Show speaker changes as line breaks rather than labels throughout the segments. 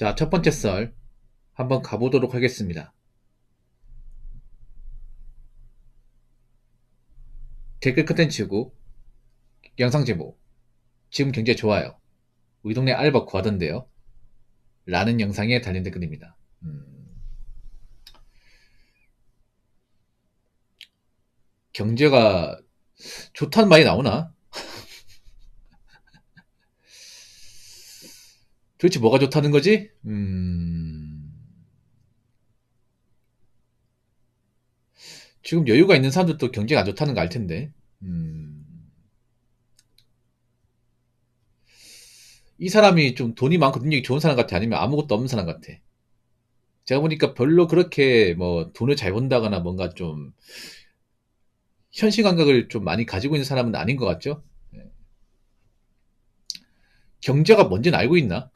자, 첫 번째 썰 한번 가보도록 하겠습니다. 댓글 컨텐츠고 영상 제목 지금 경제 좋아요. 우리 동네 알바 구하던데요. 라는 영상에 달린 댓글입니다. 경제가 좋다는 말이 나오나? 도대체 뭐가 좋다는 거지? 지금 여유가 있는 사람들도 경제가 안 좋다는 거 알 텐데. 이 사람이 좀 돈이 많고 능력이 좋은 사람 같아? 아니면 아무것도 없는 사람 같아? 제가 보니까 별로 그렇게 뭐 돈을 잘 번다거나 뭔가 좀 현실 감각을 좀 많이 가지고 있는 사람은 아닌 것 같죠? 네. 경제가 뭔지는 알고 있나?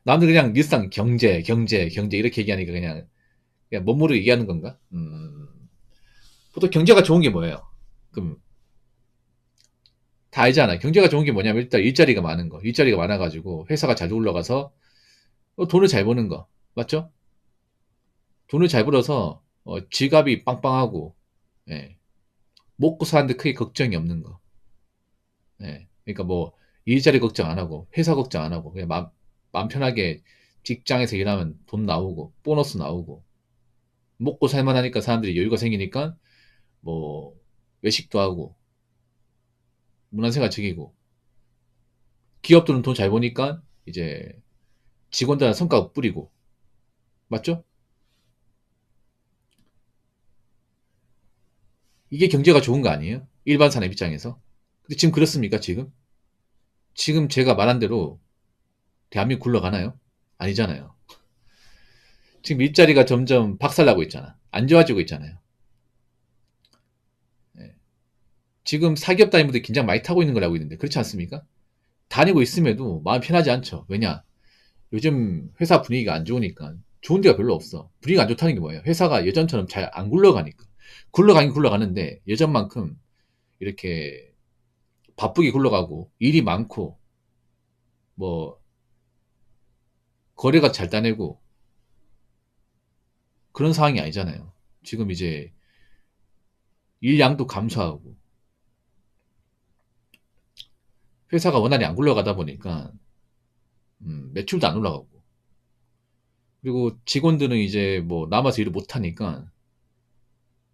남들 그냥 일상 경제 이렇게 얘기하니까 그냥 멋모르게 얘기하는 건가? 보통 경제가 좋은 게 뭐예요? 그럼 다 알잖아. 경제가 좋은 게 뭐냐면 일단 일자리가 많은 거. 일자리가 많아가지고 회사가 잘 올라가서 돈을 잘 버는 거. 맞죠? 돈을 잘 벌어서 지갑이 빵빵하고 예. 먹고 사는데 크게 걱정이 없는 거. 예. 그러니까 뭐 일자리 걱정 안 하고 회사 걱정 안 하고 그냥 마음 편하게 직장에서 일하면 돈 나오고 보너스 나오고 먹고 살만하니까 사람들이 여유가 생기니까 뭐 외식도 하고 문화생활 즐기고 기업들은 돈 잘 버니까 이제 직원들한테 성과급 뿌리고 맞죠? 이게 경제가 좋은 거 아니에요? 일반 사람 입장에서. 근데 지금 그렇습니까? 지금 제가 말한 대로 대한민국 굴러가나요? 아니잖아요. 지금 일자리가 점점 박살나고 있잖아. 안 좋아지고 있잖아요. 예. 지금 사기업 다니는 분들이 긴장 많이 타고 있는 걸 알고 있는데 그렇지 않습니까? 다니고 있음에도 마음 편하지 않죠. 왜냐? 요즘 회사 분위기가 안 좋으니까 좋은 데가 별로 없어. 분위기가 안 좋다는 게 뭐예요? 회사가 예전처럼 잘 안 굴러가니까. 굴러가긴 굴러가는데 예전만큼 이렇게 바쁘게 굴러가고 일이 많고 뭐 거래가 잘 따내고 그런 상황이 아니잖아요. 지금 이제 일량도 감소하고 회사가 원활히 안 굴러가다 보니까 매출도 안 올라가고 그리고 직원들은 이제 뭐 남아서 일을 못 하니까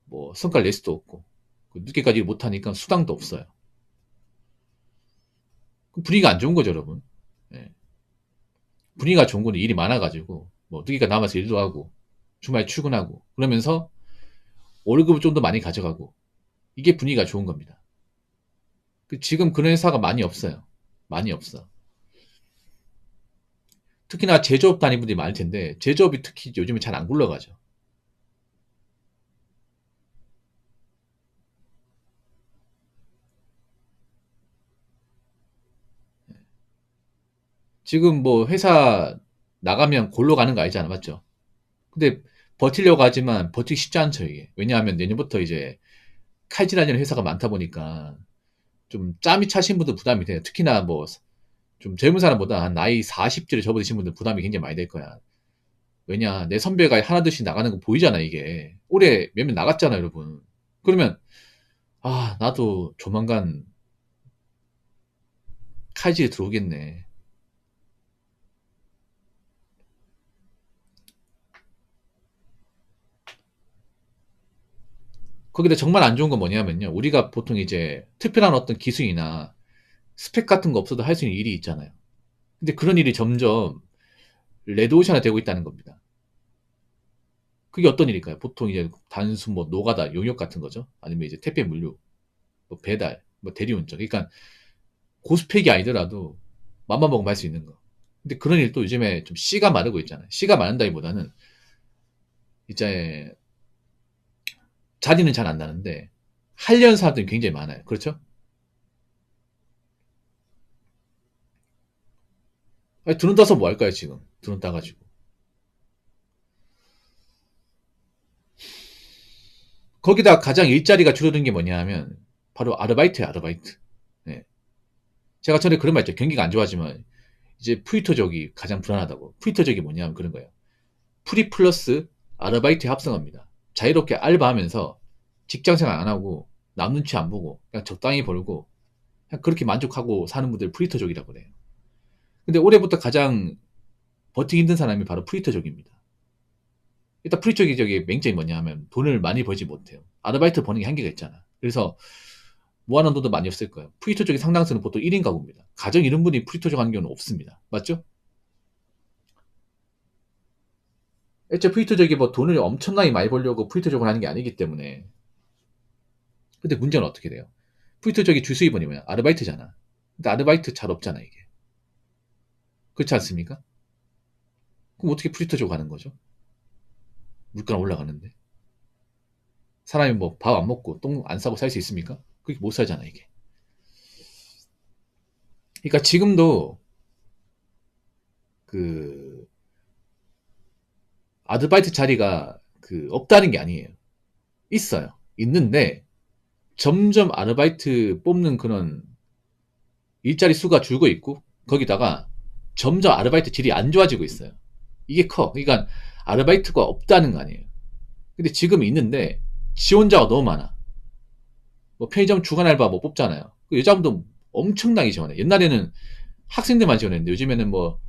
뭐 성과를 낼 수도 없고 늦게까지 일 못 하니까 수당도 없어요. 분위기가 안 좋은 거죠, 여러분. 예. 분위기가 좋은 거는 일이 많아가지고 뭐 늦게까지 남아서 일도 하고 주말에 출근하고 그러면서 월급을 좀 더 많이 가져가고 이게 분위기가 좋은 겁니다. 지금 그런 회사가 많이 없어요. 많이 없어. 특히나 제조업 다니는 분들이 많을 텐데 제조업이 특히 요즘에 잘 안 굴러가죠. 지금 뭐 회사 나가면 골로 가는 거 알잖아, 맞죠? 근데 버티려고 하지만 버티기 쉽지 않죠, 이게. 왜냐하면 내년부터 이제 칼질하려는 회사가 많다 보니까 좀 짬이 차신 분들 부담이 돼요. 특히나 뭐 좀 젊은 사람보다 한 나이 40대를 접어드신 분들 부담이 굉장히 많이 될 거야. 왜냐, 내 선배가 하나둘씩 나가는 거 보이잖아, 이게. 올해 몇 명 나갔잖아, 여러분. 그러면, 아, 나도 조만간 칼질에 들어오겠네. 거기다 정말 안 좋은 건 뭐냐면요. 우리가 보통 이제 특별한 어떤 기술이나 스펙 같은 거 없어도 할 수 있는 일이 있잖아요. 근데 그런 일이 점점 레드오션화 되고 있다는 겁니다. 그게 어떤 일일까요? 보통 이제 단순 뭐 노가다, 용역 같은 거죠. 아니면 이제 택배 물류, 뭐 배달, 뭐 대리운전. 그러니까 고스펙이 아니더라도 맘만 먹으면 할 수 있는 거. 근데 그런 일도 요즘에 좀 씨가 마르고 있잖아요. 씨가 마른다기보다는 이제 자리는 잘 안 나는데 하려는 사람들이 굉장히 많아요. 그렇죠? 아니, 두눈 따서 뭐 할까요, 지금? 두눈 따가지고. 거기다 가장 일자리가 줄어든 게 뭐냐 하면 바로 아르바이트예요, 아르바이트. 네. 제가 전에 그런 말 했죠. 경기가 안 좋아지면 이제 프리터족이 가장 불안하다고. 프리터족이 뭐냐면 그런 거예요. 프리 플러스 아르바이트 합성어입니다. 자유롭게 알바하면서 직장생활 안 하고 남 눈치 안 보고 그냥 적당히 벌고 그냥 그렇게 만족하고 사는 분들 프리터족이라고 그래요. 근데 올해부터 가장 버티기 힘든 사람이 바로 프리터족입니다. 일단 프리터족이 저기 맹점이 뭐냐 하면 돈을 많이 벌지 못해요. 아르바이트 버는 게 한계가 있잖아. 그래서 모아놓은 돈도 많이 없을 거예요. 프리터족의 상당수는 보통 1인 가구입니다. 가정 이런 분이 프리터족 하는 경우는 없습니다. 맞죠? 애초에 프리터족이 뭐 돈을 엄청나게 많이 벌려고 프리터족을 하는 게 아니기 때문에. 근데 문제는 어떻게 돼요? 프리터족이 주 수입원이 뭐야? 아르바이트잖아. 근데 아르바이트 잘 없잖아, 이게. 그렇지 않습니까? 그럼 어떻게 프리터족 하는 거죠? 물가는 올라가는데. 사람이 뭐 밥 안 먹고 똥 안 싸고 살 수 있습니까? 그렇게 못 살잖아, 이게. 그러니까 지금도 그 아르바이트 자리가 없다는 게 아니에요. 있어요. 있는데 점점 아르바이트 뽑는 그런 일자리 수가 줄고 있고 거기다가 점점 아르바이트 질이 안 좋아지고 있어요. 이게 커. 그러니까 아르바이트가 없다는 거 아니에요. 근데 지금 있는데 지원자가 너무 많아. 뭐 편의점 주간 알바 뭐 뽑잖아요. 그 여자분도 엄청나게 지원해. 옛날에는 학생들만 지원했는데 요즘에는 뭐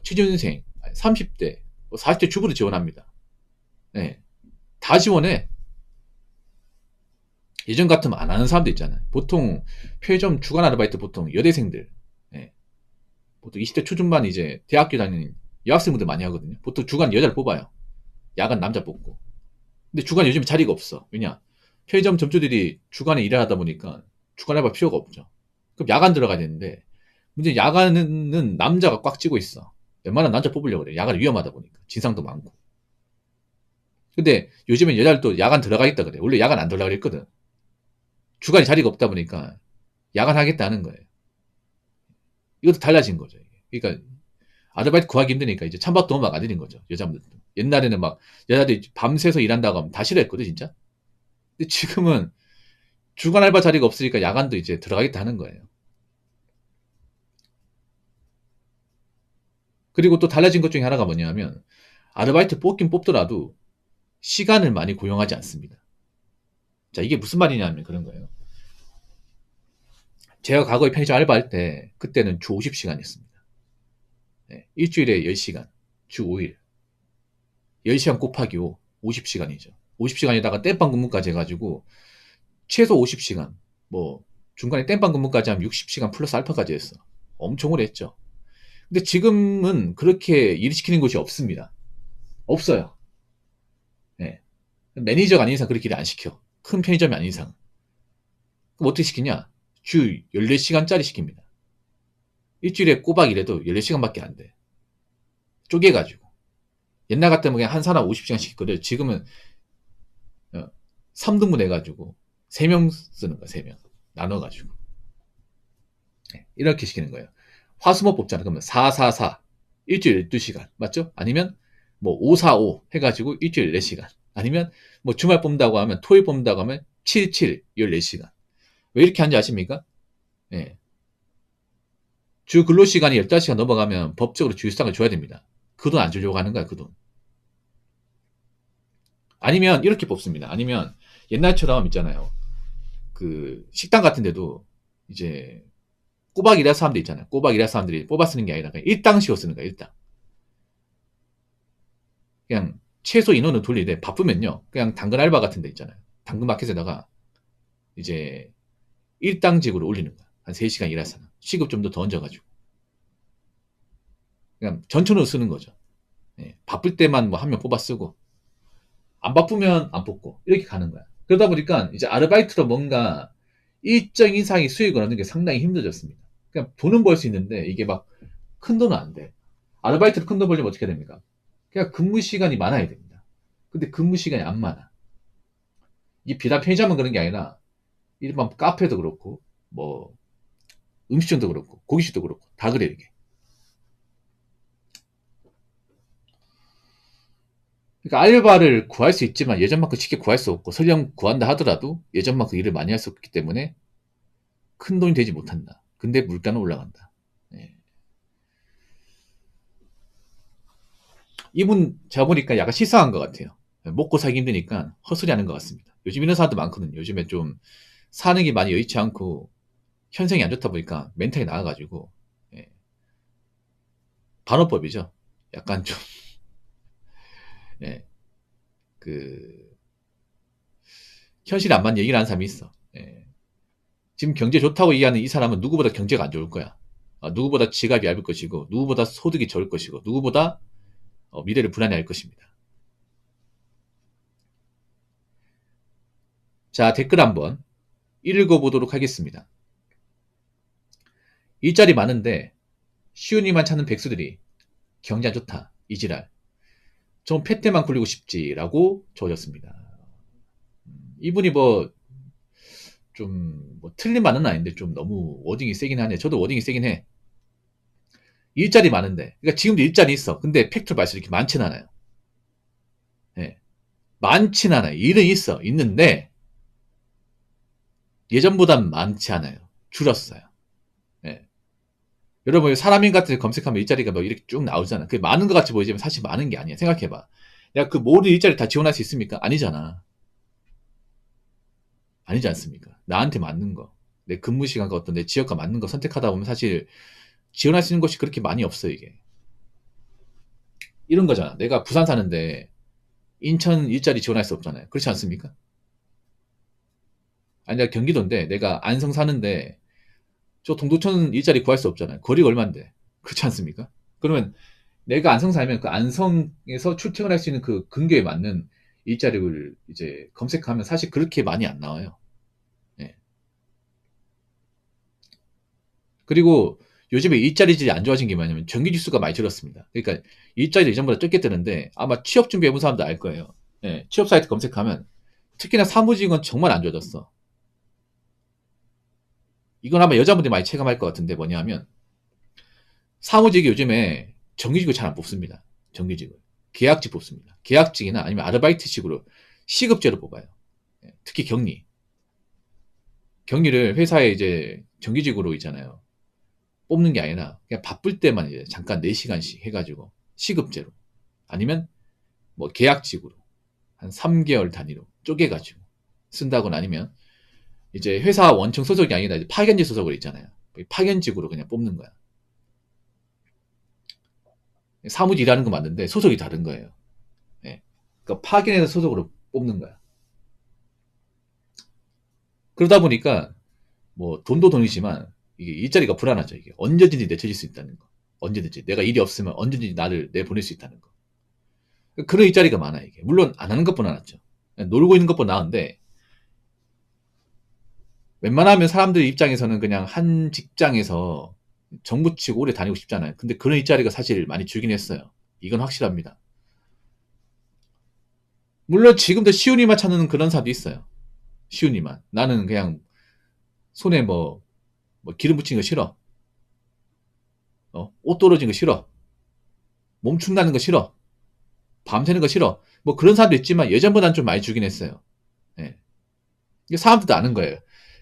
취준생, 30대, 40대 주부도 지원합니다. 네. 다 지원해. 예전 같으면 안 하는 사람도 있잖아요. 보통 편의점 주간 아르바이트 보통 여대생들, 예. 보통 20대 초중반 이제 대학교 다니는 여학생분들 많이 하거든요. 보통 주간 여자를 뽑아요. 야간 남자 뽑고. 근데 주간 요즘 자리가 없어. 왜냐? 편의점 점주들이 주간에 일을 하다 보니까 주간 알바 필요가 없죠. 그럼 야간 들어가야 되는데 문제 야간은 남자가 꽉 찌고 있어. 웬만한 남자 뽑으려고 그래. 야간이 위험하다 보니까 진상도 많고. 근데 요즘엔 여자를 또 야간 들어가겠다 그래. 원래 야간 안 들어가려 그랬거든. 주간에 자리가 없다 보니까 야간 하겠다는 거예요. 이것도 달라진 거죠. 그러니까 아르바이트 구하기 힘드니까 이제 찬밥도 막 안 드린 거죠. 여자분들도. 옛날에는 막 여자들이 밤새서 일한다고 하면 다 싫어했거든 진짜. 근데 지금은 주간 알바 자리가 없으니까 야간도 이제 들어가겠다 하는 거예요. 그리고 또 달라진 것 중에 하나가 뭐냐면 아르바이트 뽑긴 뽑더라도 시간을 많이 고용하지 않습니다. 자, 이게 무슨 말이냐면 그런 거예요. 제가 과거에 편의점 알바할 때 그때는 주 50시간이었습니다. 네, 일주일에 10시간, 주 5일. 10시간 곱하기 5, 50시간이죠. 50시간에다가 땜빵 근무까지 해가지고 최소 50시간, 뭐 중간에 땜빵 근무까지 하면 60시간 플러스 알파까지 했어. 엄청 오래 했죠. 근데 지금은 그렇게 일 시키는 곳이 없습니다. 없어요. 네. 매니저가 아닌 이상 그렇게 일 안 시켜. 큰 편의점이 아닌 이상. 그럼 어떻게 시키냐? 주 14시간짜리 시킵니다. 일주일에 꼬박 일해도 14시간밖에 안 돼. 쪼개가지고. 옛날 같으면 그냥 한 사람 50시간씩 했거든. 지금은 3등분 해가지고 3명 쓰는 거야. 3명. 나눠가지고. 네, 이렇게 시키는 거예요. 화수목 뽑잖아. 그러면 444 일주일 12시간. 맞죠? 아니면 뭐 545 해가지고 일주일 4시간. 아니면 뭐 주말 뽑는다고 하면 토요일 뽑는다고 하면 77 14시간. 왜 이렇게 하는지 아십니까? 네. 주 근로시간이 15시간 넘어가면 법적으로 주휴수당을 줘야 됩니다. 그 돈 안 주려고 하는 거야, 그 돈. 아니면 이렇게 뽑습니다. 아니면 옛날처럼 있잖아요. 그 식당 같은 데도 이제 꼬박 일할 사람들 있잖아요. 꼬박 일할 사람들이 뽑아 쓰는 게 아니라 그냥 일당식으로 쓰는 거야, 일당. 그냥 최소 인원을 돌리되 바쁘면요. 그냥 당근 알바 같은 데 있잖아요. 당근 마켓에다가 이제 일당직으로 올리는 거야. 한 3시간 일할 사람. 시급 좀 더 얹어가지고. 그냥 전천으로 쓰는 거죠. 예, 바쁠 때만 뭐 한 명 뽑아 쓰고 안 바쁘면 안 뽑고 이렇게 가는 거야. 그러다 보니까 이제 아르바이트로 뭔가 일정 이상의 수익을 얻는 게 상당히 힘들어졌습니다. 그냥 돈은 벌 수 있는데 이게 막 큰 돈은 안 돼. 아르바이트로 큰 돈 벌려면 어떻게 됩니까? 그냥 근무 시간이 많아야 됩니다. 근데 근무 시간이 안 많아. 이게 비단 편의점은 그런 게 아니라 일반 카페도 그렇고 뭐 음식점도 그렇고 고깃집도 그렇고 다 그래 이게. 그러니까 알바를 구할 수 있지만 예전만큼 쉽게 구할 수 없고 설령 구한다 하더라도 예전만큼 일을 많이 할 수 없기 때문에 큰 돈이 되지 못한다. 근데 물가는 올라간다. 예. 이분 제가 보니까 약간 실성한 것 같아요. 먹고 살기 힘드니까 헛소리 하는 것 같습니다. 요즘 이런 사람도 많거든요. 요즘에 좀 사는 게 많이 여의치 않고 현생이 안 좋다 보니까 멘탈이 나가가지고 예. 반어법이죠. 약간 좀 예. 그 현실에 안 맞는 얘기를 하는 사람이 있어. 예. 지금 경제 좋다고 얘기하는 이 사람은 누구보다 경제가 안 좋을 거야. 누구보다 지갑이 얇을 것이고 누구보다 소득이 적을 것이고 누구보다 미래를 불안해할 것입니다. 자, 댓글 한번 읽어보도록 하겠습니다. 일자리 많은데 쉬운 일만 찾는 백수들이 경제 안 좋다. 이지랄. 좀 팻때만 굴리고 싶지라고 적어졌습니다. 이분이 뭐 틀린 말은 아닌데 좀 너무 워딩이 세긴 하네. 저도 워딩이 세긴 해. 일자리 많은데, 그러니까 지금도 일자리 있어. 근데 팩트로 말해서 이렇게 많진 않아요. 예. 많진 않아요. 일은 있어. 있는데 예전보단 많지 않아요. 줄었어요. 예. 여러분 사람인 같은 검색하면 일자리가 뭐 이렇게 쭉 나오잖아. 그게 많은 것 같이 보이지만 사실 많은 게 아니야. 생각해봐. 내가 그 모든 일자리 다 지원할 수 있습니까? 아니잖아. 아니지 않습니까? 나한테 맞는 거, 내 근무 시간과 어떤 내 지역과 맞는 거 선택하다 보면 사실 지원할 수 있는 곳이 그렇게 많이 없어 이게. 이런 거잖아. 내가 부산 사는데 인천 일자리 지원할 수 없잖아요. 그렇지 않습니까? 아니 내가 경기도인데 내가 안성 사는데 저 동두천 일자리 구할 수 없잖아요. 거리가 얼만데. 그렇지 않습니까? 그러면 내가 안성 살면 그 안성에서 출퇴근할 수 있는 그 근교에 맞는 일자리를 이제 검색하면 사실 그렇게 많이 안 나와요. 예. 그리고 요즘에 일자리질이 안 좋아진 게 뭐냐면 전기 지수가 많이 줄었습니다. 그러니까 일자리도 예전보다 적게 뜨는데 아마 취업 준비해본 사람도 알 거예요. 예, 취업 사이트 검색하면 특히나 사무직은 정말 안 좋아졌어. 이건 아마 여자분들이 많이 체감할 것 같은데 뭐냐면 사무직이 요즘에 정규직을 잘 안 뽑습니다. 정규직을. 계약직 뽑습니다. 계약직이나 아니면 아르바이트식으로 시급제로 뽑아요. 예, 특히 격리. 격리를 회사에 이제 정규직으로 있잖아요. 뽑는 게 아니라 그냥 바쁠 때만 이제 잠깐 4시간씩 해가지고 시급제로 아니면 뭐 계약직으로 한 3개월 단위로 쪼개가지고 쓴다거나 아니면 이제 회사 원청 소속이 아니라 이제 파견직 소속으로 있잖아요. 파견직으로 그냥 뽑는 거야. 사무직 일하는 거 맞는데 소속이 다른 거예요. 예. 그러니까 파견해서 소속으로 뽑는 거야. 그러다 보니까 뭐 돈도 돈이지만 이게 일자리가 불안하죠. 이게 언제든지 내쳐질 수 있다는 거. 언제든지 내가 일이 없으면 언제든지 나를 내보낼 수 있다는 거. 그런 일자리가 많아 이게. 물론 안 하는 것보다 낫죠. 놀고 있는 것보다 나은데 웬만하면 사람들 입장에서는 그냥 한 직장에서 정부 치고 오래 다니고 싶잖아요. 근데 그런 일자리가 사실 많이 줄긴 했어요. 이건 확실합니다. 물론 지금도 쉬운 일만 찾는 그런 사람도 있어요. 쉬운 일만. 나는 그냥 손에 뭐 기름 붙이는 거 싫어. 옷 떨어진 거 싫어. 몸축 나는 거 싫어. 밤새는 거 싫어. 뭐 그런 사람도 있지만 예전보다는 좀 많이 줄긴 했어요. 예. 이게 사람들도 아는 거예요.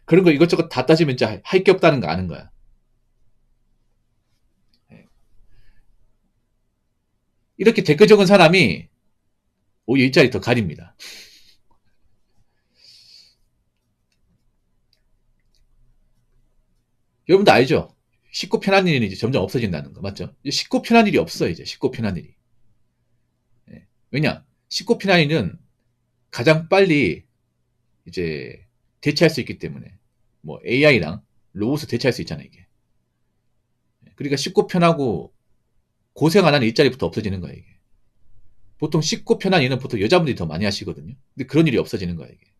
그런 거 이것저것 다 따지면 진짜 할 게 없다는 거 아는 거야. 예. 이렇게 댓글 적은 사람이 오히려 일자리 더 가립니다. 여러분도 알죠? 쉽고 편한 일이 이제 점점 없어진다는 거 맞죠? 쉽고 편한 일이 없어 이제 쉽고 편한 일이. 예. 왜냐? 쉽고 편한 일은 가장 빨리 이제 대체할 수 있기 때문에 뭐 AI랑 로봇을 대체할 수 있잖아요 이게. 그러니까 쉽고 편하고 고생 안 하는 일자리부터 없어지는 거야 이게. 보통 쉽고 편한 일은 보통 여자분들이 더 많이 하시거든요. 근데 그런 일이 없어지는 거야 이게.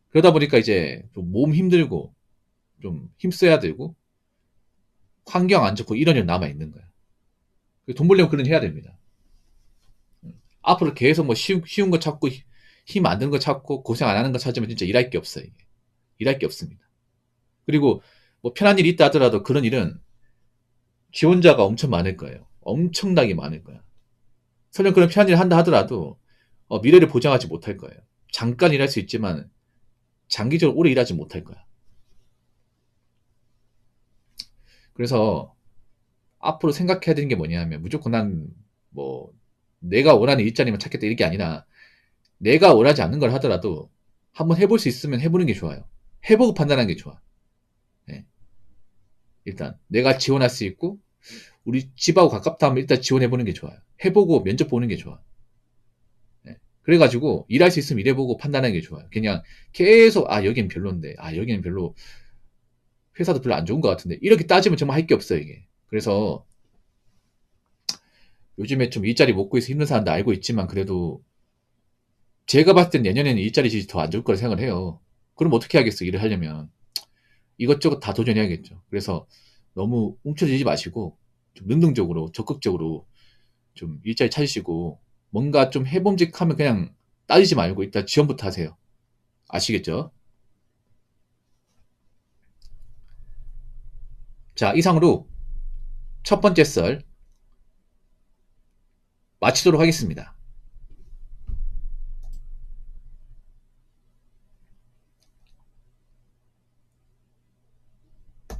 그러다 보니까 이제 좀 몸 힘들고 좀 힘써야 되고 환경 안 좋고 이런 일 남아 있는 거야. 돈 벌려면 그런 일 해야 됩니다. 앞으로 계속 뭐 쉬운 거 찾고 힘 안 드는 거 찾고 고생 안 하는 거 찾으면 진짜 일할 게 없어요. 이게. 일할 게 없습니다. 그리고 뭐 편한 일이 있다 하더라도 그런 일은 지원자가 엄청 많을 거예요. 엄청나게 많을 거야. 설령 그런 편한 일을 한다 하더라도 미래를 보장하지 못할 거예요. 잠깐 일할 수 있지만 장기적으로 오래 일하지 못할 거야. 그래서 앞으로 생각해야 되는 게 뭐냐면 무조건 난 뭐 내가 원하는 일자리만 찾겠다 이게 아니라 내가 원하지 않는 걸 하더라도 한번 해볼 수 있으면 해보는 게 좋아요. 해보고 판단하는 게 좋아. 네. 일단 내가 지원할 수 있고 우리 집하고 가깝다 하면 일단 지원해보는 게 좋아요. 해보고 면접 보는 게 좋아. 네. 그래가지고 일할 수 있으면 일해보고 판단하는 게 좋아요. 그냥 계속 아 여긴 별론데 아 여기는 별로 회사도 별로 안 좋은 것 같은데 이렇게 따지면 정말 할 게 없어요 이게. 그래서 요즘에 좀 일자리 못 구해서 힘든 사람도 알고 있지만 그래도 제가 봤을 땐 내년에는 일자리 질이 더 안 좋을 거라 생각을 해요. 그럼 어떻게 하겠어 일을 하려면. 이것저것 다 도전해야겠죠. 그래서 너무 움츠러들지 마시고 좀 능동적으로 적극적으로 좀 일자리 찾으시고 뭔가 좀 해봄직하면 그냥 따지지 말고 일단 지원부터 하세요. 아시겠죠? 자, 이상으로 첫 번째 썰 마치도록 하겠습니다.